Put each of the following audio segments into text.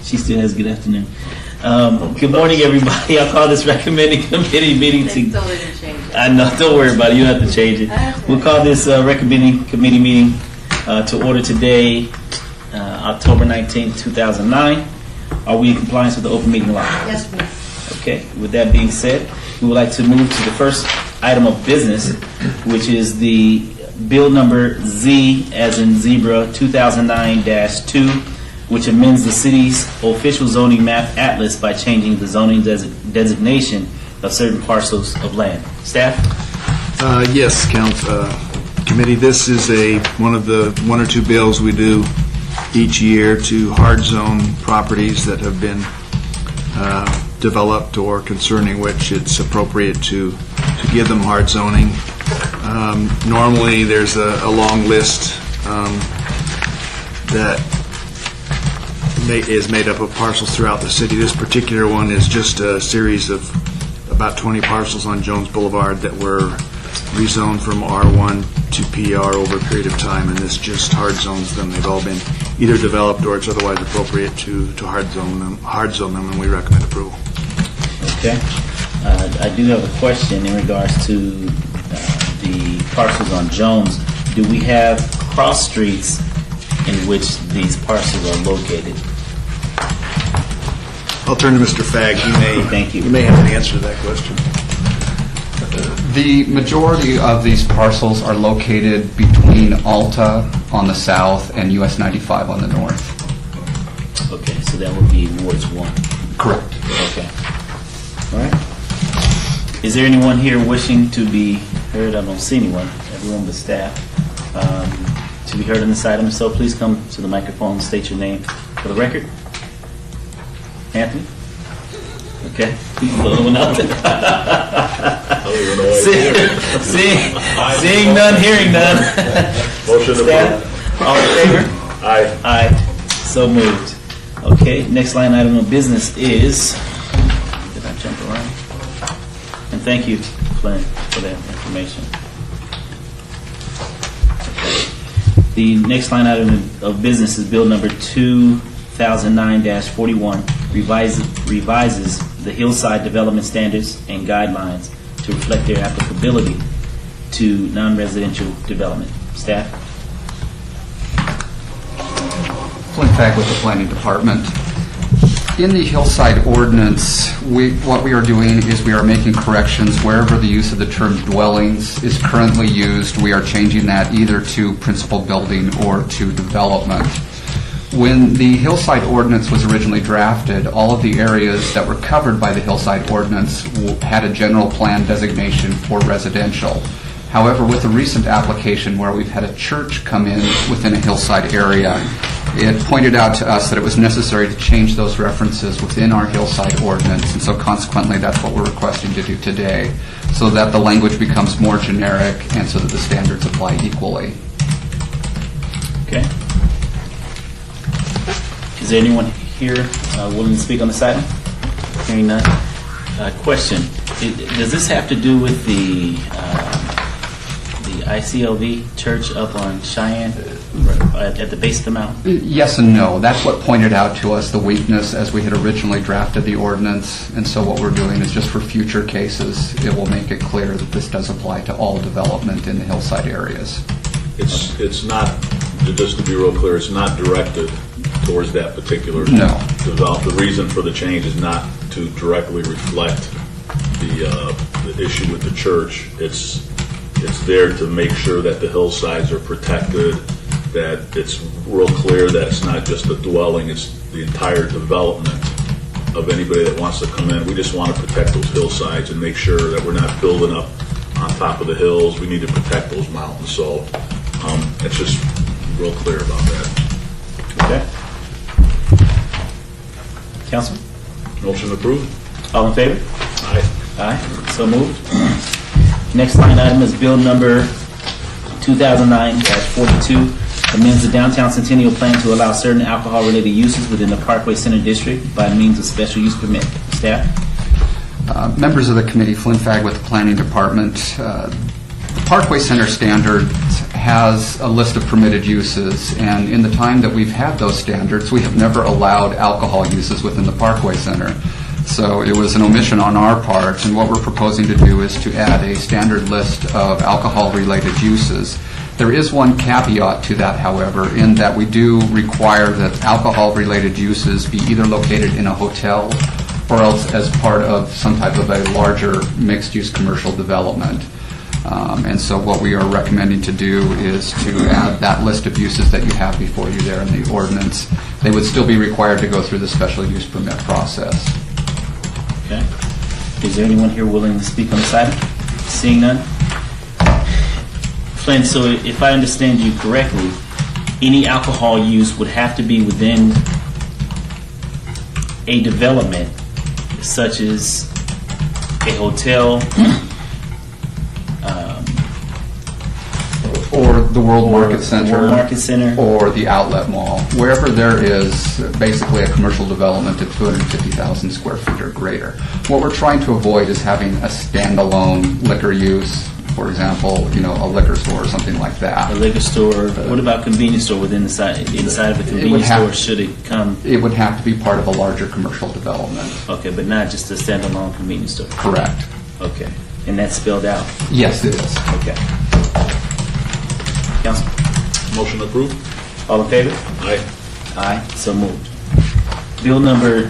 She still has good afternoon. Good morning, everybody. I'll call this recommending committee meeting They still didn't change it. I know, don't worry about it. You don't have to change it. We'll call this recommending committee meeting to order today, October 19th, 2009. Are we in compliance with the open meeting law? Yes, please. Okay. With that being said, we would like to move to the first item of business, which is the bill number Z as in zebra 2009-2, which amends the city's official zoning map atlas by changing the zoning designation of certain parcels of land. Staff? Yes, committee. This is one of the one or two bills we do each year to hard zone properties that have been developed or concerning which it's appropriate to give them hard zoning. Normally, there's a long list that is made up of parcels throughout the city. This particular one is just a series of about 20 parcels on Jones Boulevard that were rezoned from R1 to PR over a period of time, and this just hard zones them. They've all been either developed or it's otherwise appropriate to hard zone them, and we recommend approval. Okay. I do have a question in regards to the parcels on Jones. Do we have cross streets in which these parcels are located? I'll turn to Mr. Fagg. Thank you. He may have an answer to that question. The majority of these parcels are located between Alta on the south and US 95 on the north. Okay, so that would be Wards 1. Correct. Okay. All right. Is there anyone here wishing to be heard? I don't see anyone. Everyone but staff. To be heard on this item, so please come to the microphone and state your name for the record. Anthony? Okay. He's the little one out there. Seeing none, hearing none. Motion approved. All in favor? Aye. Aye. So moved. Okay, next line item of business is, did I jump around? And thank you, Flynn, for that information. Okay. The next line item of business is bill number 2009-41, revises the hillside development standards and guidelines to reflect their applicability to non-residential development. Staff? Flynn Fagg with the Planning Department. In the hillside ordinance, what we are doing is we are making corrections wherever the use of the term dwellings is currently used. We are changing that either to principal building or to development. When the hillside ordinance was originally drafted, all of the areas that were covered by the hillside ordinance had a general plan designation for residential. However, with the recent application where we've had a church come in within a hillside area, it pointed out to us that it was necessary to change those references within our hillside ordinance, and so consequently that's what we're requesting to do today, so that the language becomes more generic and so that the standards apply equally. Okay. Is there anyone here willing to speak on this item? Hearing none. Question. Does this have to do with the ICLV church up on Cheyenne at the base of the mountain? Yes and no. That's what pointed out to us the weakness as we had originally drafted the ordinance, and so what we're doing is just for future cases, it will make it clear that this does apply to all development in the hillside areas. It's not, just to be real clear, it's not directed towards that particular develop. The reason for the change is not to directly reflect the issue with the church. It's there to make sure that the hillsides are protected, that it's real clear that it's not just a dwelling, it's the entire development of anybody that wants to come in. We just want to protect those hillsides and make sure that we're not building up on top of the hills. We need to protect those mountains. So it's just real clear about that. Okay. Councilman? Motion approved. All in favor? Aye. Aye. So moved. Next line item is bill number 2009-42, amends the downtown Centennial Plan to allow certain alcohol-related uses within the Parkway Center District by means of special use permit. Staff? Members of the committee, Flynn Fagg with the Planning Department. Parkway Center standard has a list of permitted uses, and in the time that we've had those standards, we have never allowed alcohol uses within the Parkway Center. So it was an omission on our part, and what we're proposing to do is to add a standard list of alcohol-related uses. There is one caveat to that, however, in that we do require that alcohol-related uses be either located in a hotel or else as part of some type of a larger mixed-use commercial development. And so what we are recommending to do is to add that list of uses that you have before you there in the ordinance. They would still be required to go through the special use permit process. Okay. Is there anyone here willing to speak on this item? Seeing none? Flynn, so if I understand you correctly, any alcohol use would have to be within a development such as a hotel, Or the World Market Center. World Market Center. Or the Outlet Mall. Wherever there is basically a commercial development of 250,000 square feet or greater. What we're trying to avoid is having a standalone liquor use, for example, a liquor store or something like that. a liquor store. What about convenience store within inside of a convenience store? Should it come? It would have to be part of a larger commercial development. Okay, but not just a standalone convenience store. Correct. Okay, and that's spelled out. Yes, it is. Okay. Council, Motion approved? all in favor? Aye. Aye, so moved. Bill number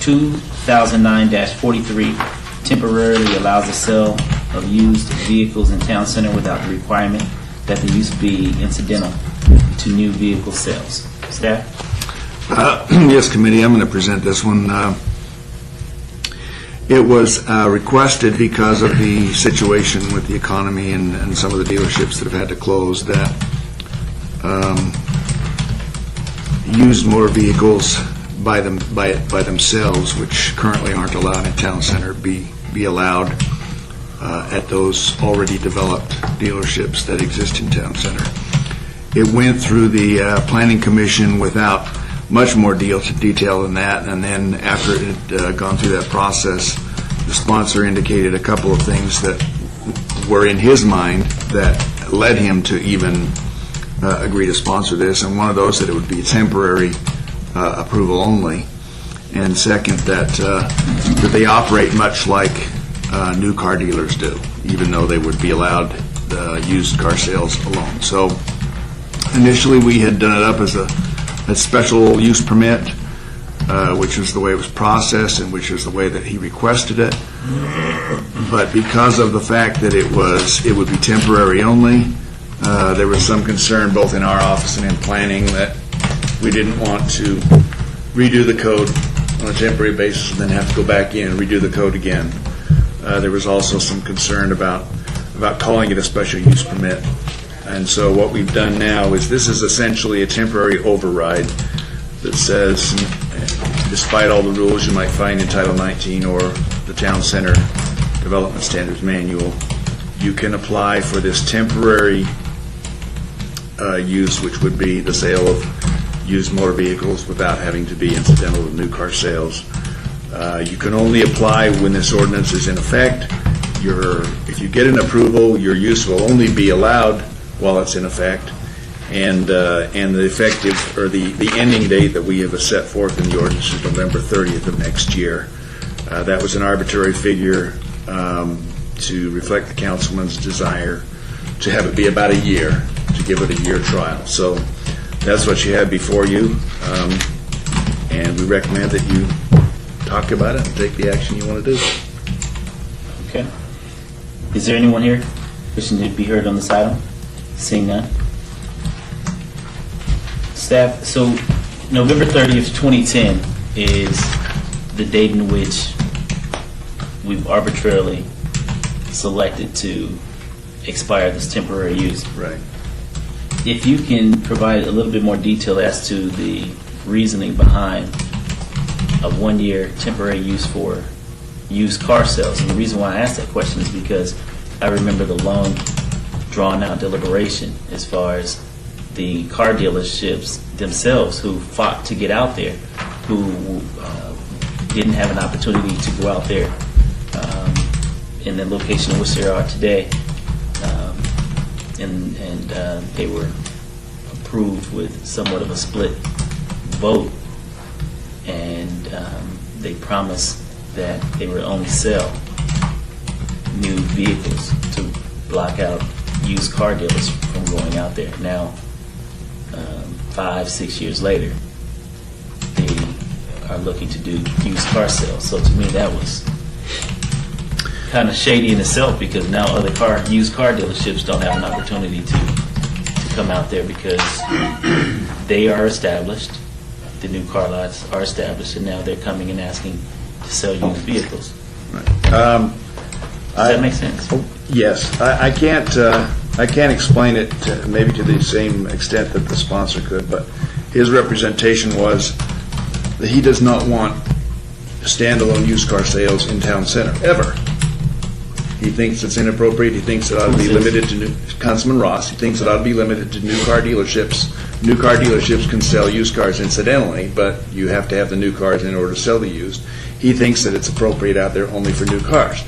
2009-43 temporarily allows the sale of used vehicles in town center without the requirement that the use be incidental to new vehicle sales. Staff? Yes, committee, I'm going to present this one. It was requested because of the situation with the economy and some of the dealerships that have had to close that used motor vehicles by themselves, which currently aren't allowed in town center, be allowed at those already developed dealerships that exist in town center. It went through the Planning Commission without much more detail than that, and then after it had gone through that process, the sponsor indicated a couple of things that were in his mind that led him to even agree to sponsor this, and one of those that it would be temporary approval only, and second that they operate much like new car dealers do, even though they would be allowed used car sales alone. So initially we had done it up as a special use permit, which is the way it was processed and which is the way that he requested it. But because of the fact that it would be temporary only, there was some concern both in our office and in planning that we didn't want to redo the code on a temporary basis and then have to go back in and redo the code again. There was also some concern about calling it a special use permit. And so what we've done now is this is essentially a temporary override that says, despite all the rules you might find in Title 19 or the Town Center Development Standards Manual, you can apply for this temporary use, which would be the sale of used motor vehicles without having to be incidental to new car sales. You can only apply when this ordinance is in effect. If you get an approval, your use will only be allowed while it's in effect, and the effective or the ending date that we have set forth in the ordinance is November 30th of next year. That was an arbitrary figure to reflect the councilman's desire to have it be about a year, to give it a year trial. So that's what you have before you, and we recommend that you talk about it and take the action you want to do. Okay. Is there anyone here wishing to be heard on this item? Seeing none. Staff, so November 30th, 2010 is the date in which we've arbitrarily selected to expire this temporary use. Right. If you can provide a little bit more detail as to the reasoning behind a one-year temporary use for used car sales. And the reason why I asked that question is because I remember the long, drawn-out deliberation as far as the car dealerships themselves who fought to get out there, who didn't have an opportunity to go out there in the location in which they are today, and they were approved with somewhat of a split vote, and they promised that they would only sell new vehicles to block out used car dealers from going out there. Now, 5-6 years later, they are looking to do used car sales. So to me, that was kind of shady in itself, because now other used car dealerships don't have an opportunity to come out there, because they are established, the new car lots are established, and now they're coming and asking to sell used vehicles. Does that make sense? Yes, I can't explain it maybe to the same extent that the sponsor could, but his representation was that he does not want standalone used car sales in town center, ever. He thinks it's inappropriate. He thinks it ought to be limited to Councilman Ross. He thinks it ought to be limited to new car dealerships. New car dealerships can sell used cars incidentally, but you have to have the new cars in order to sell the used. He thinks that it's appropriate out there only for new cars.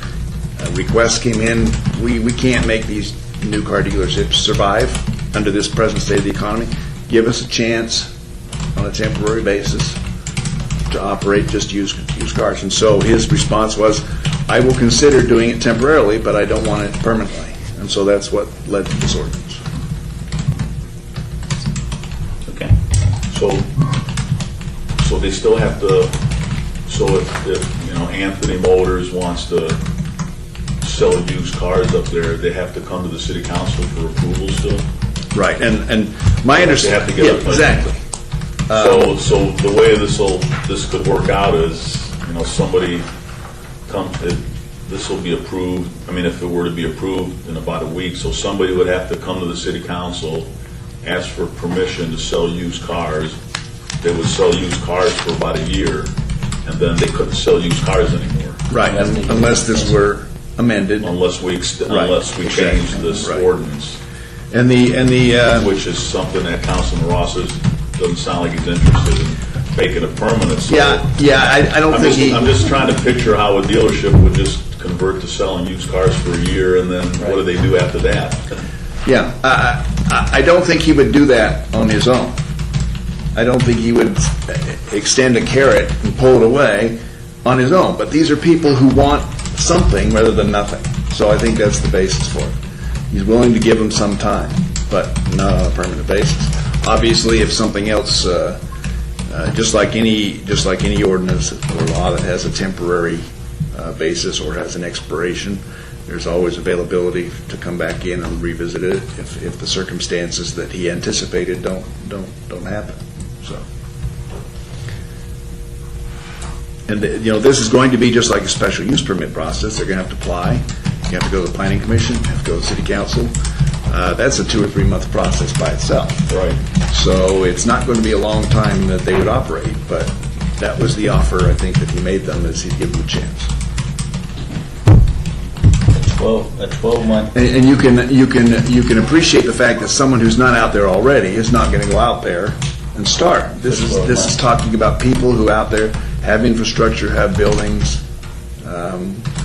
Requests came in. We can't make these new car dealerships survive under this present state of the economy. Give us a chance on a temporary basis to operate just used cars. And so his response was, I will consider doing it temporarily, but I don't want it permanently. And so that's what led to this ordinance. Okay. So they still have to, so if Anthony Motors wants to sell used cars up there, they have to come to the city council for approval still? Right, and my understanding... They have to get a plan. Exactly. So the way this could work out is, somebody this will be approved, if it were to be approved in about a week, so somebody would have to come to the city council, ask for permission to sell used cars. They would sell used cars for about a year, and then they couldn't sell used cars anymore. Right, unless this were amended. Unless we change this ordinance. And the Which is something that Councilman Ross doesn't sound like he's interested in making a permanent. So I don't think I'm just trying to picture how a dealership would just convert to selling used cars for a year, and then what do they do after that? Yeah, I don't think he would do that on his own. I don't think he would extend a carrot and pull it away on his own. But these are people who want something rather than nothing. So I think that's the basis for it. He's willing to give them some time, but not on a permanent basis. Obviously, if something else, just like any ordinance or law that has a temporary basis or has an expiration, there's always availability to come back in and revisit it if the circumstances that he anticipated don't happen. So, and this is going to be just like a special use permit process. They're going to have to apply. You have to go to the planning commission. You have to go to the city council. That's a 2 or 3 month process by itself. Right. So it's not going to be a long time that they would operate, but that was the offer I think that he made them, is he'd give them a chance. A 12-month. And you can appreciate the fact that someone who's not out there already is not going to go out there and start. This is talking about people who out there have infrastructure, have buildings,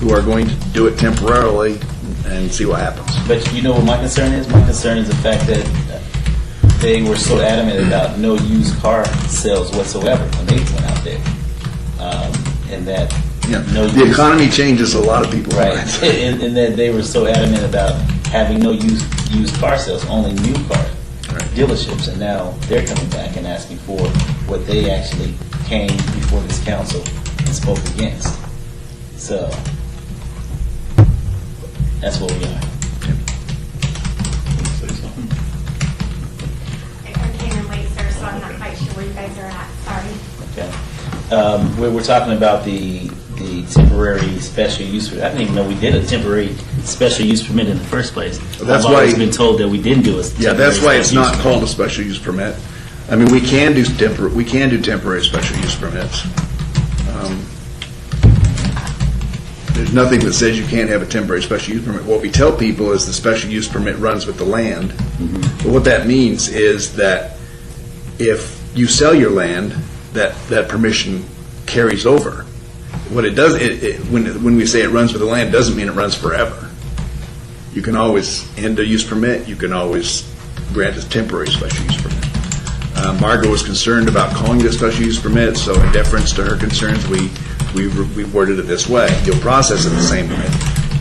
who are going to do it temporarily and see what happens. But you know what my concern is? My concern is the fact that they were so adamant about no used car sales whatsoever when they went out there, and that the economy changes a lot of people's right, minds. and that they were so adamant about having no used car sales, only new car dealerships, and now they're coming back and asking for what they actually came before this council and spoke against. So that's what we are. I came in late, sir, so I'm not quite sure where you guys are at. Sorry. Okay. We're talking about the temporary special use. I didn't even know we did a temporary special use permit in the first place. That's I've why always been told that we didn't do a temporary that's why it's special not use called a permit. special use permit. I mean, we can do temporary special use permits. There's nothing that says you can't have a temporary special use permit. What we tell people is the special use permit runs with the land. But what that means is that if you sell your land, that permission carries over. What it does, when we say it runs with the land, it doesn't mean it runs forever. You can always end a use permit, you can always grant a temporary special use permit. Margot was concerned about calling it a special use permit, so in deference to her concerns, we worded it this way. You'll process it the same way,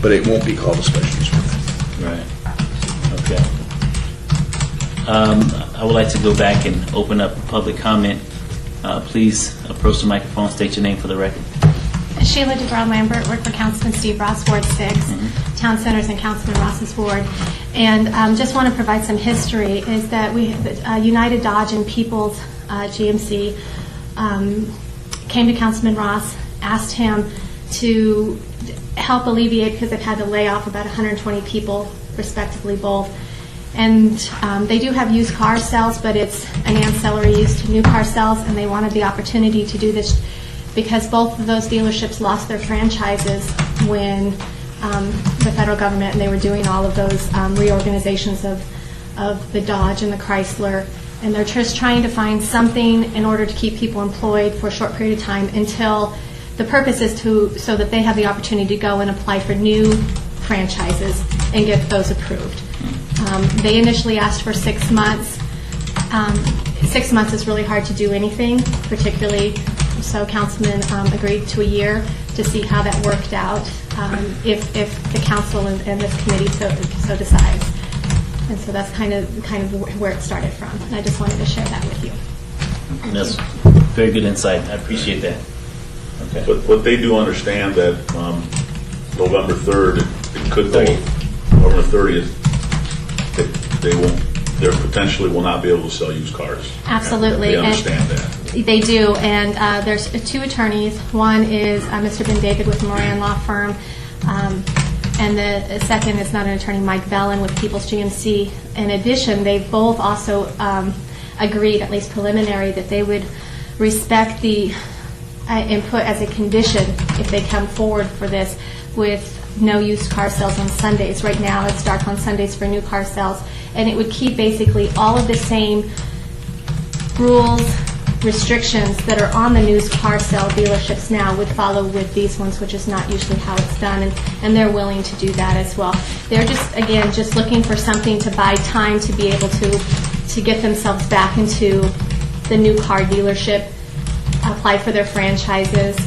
but it won't be called a special use permit. Right. Okay. I would like to go back and open up public comment. Please approach the microphone, state your name for the record. Sheila DeGraw Lambert, work for Councilman Steve Ross, Ward 6, Town Centers and Councilman Ross's ward. And just want to provide some history, is that we, United Dodge and Peoples GMC came to Councilman Ross, asked him to help alleviate, because they've had to lay off about 120 people, respectively both. And they do have used car sales, but it's an ancillary use to new car sales, and they wanted the opportunity to do this because both of those dealerships lost their franchises when the federal government, and they were doing all of those reorganizations of the Dodge and the Chrysler, and they're just trying to find something in order to keep people employed for a short period of time until the purpose is so that they have the opportunity to go and apply for new franchises and get those approved. They initially asked for 6 months. 6 months is really hard to do anything, particularly, so Councilman agreed to a year to see how that worked out, if the council and this committee so decides. And so that's kind of where it started from. And I just wanted to share that with you. That's very good insight. I appreciate that. Okay. But they do understand that November 3rd, it could go, November 30th, they potentially will not be able to sell used cars. Absolutely. They understand that. They do, and there's two attorneys. One is Mr. Ben David with Moran Law Firm, and the second is not an attorney, Mike Bellin with People's GMC. In addition, they've both also agreed, at least preliminary, that they would respect the input as a condition if they come forward for this with no used car sales on Sundays. Right now, it's dark on Sundays for new car sales, and it would keep basically all of the same rules, restrictions that are on the new car sale dealerships now would follow with these ones, which is not usually how it's done, and they're willing to do that as well. They're just, again, just looking for something to buy time to be able to get themselves back into the new car dealership, apply for their franchises,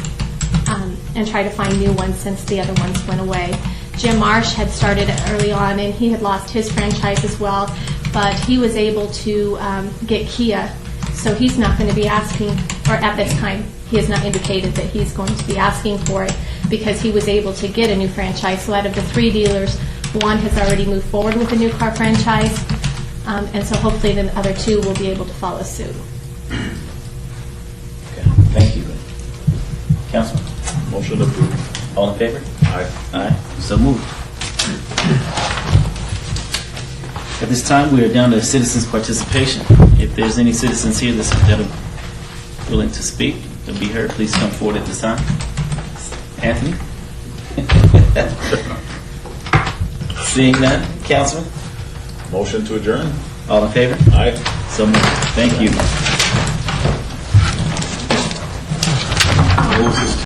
and try to find new ones since the other ones went away. Jim Marsh had started early on, and he had lost his franchise as well, but he was able to get Kia, so he's not going to be asking, or at this time, he has not indicated that he's going to be asking for it because he was able to get a new franchise. So out of the 3 dealers, 1 has already moved forward with a new car franchise, and so hopefully the other 2 will be able to follow suit. Okay. Thank you. Councilman? Motion approved. All in favor? Aye. Aye. So moved. At this time, we are down to citizens' participation. If there's any citizens here that are willing to speak, to be heard, please come forward at this time. Anthony? Seeing none, Councilman? Motion to adjourn. All in favor? Aye. So moved. Thank you.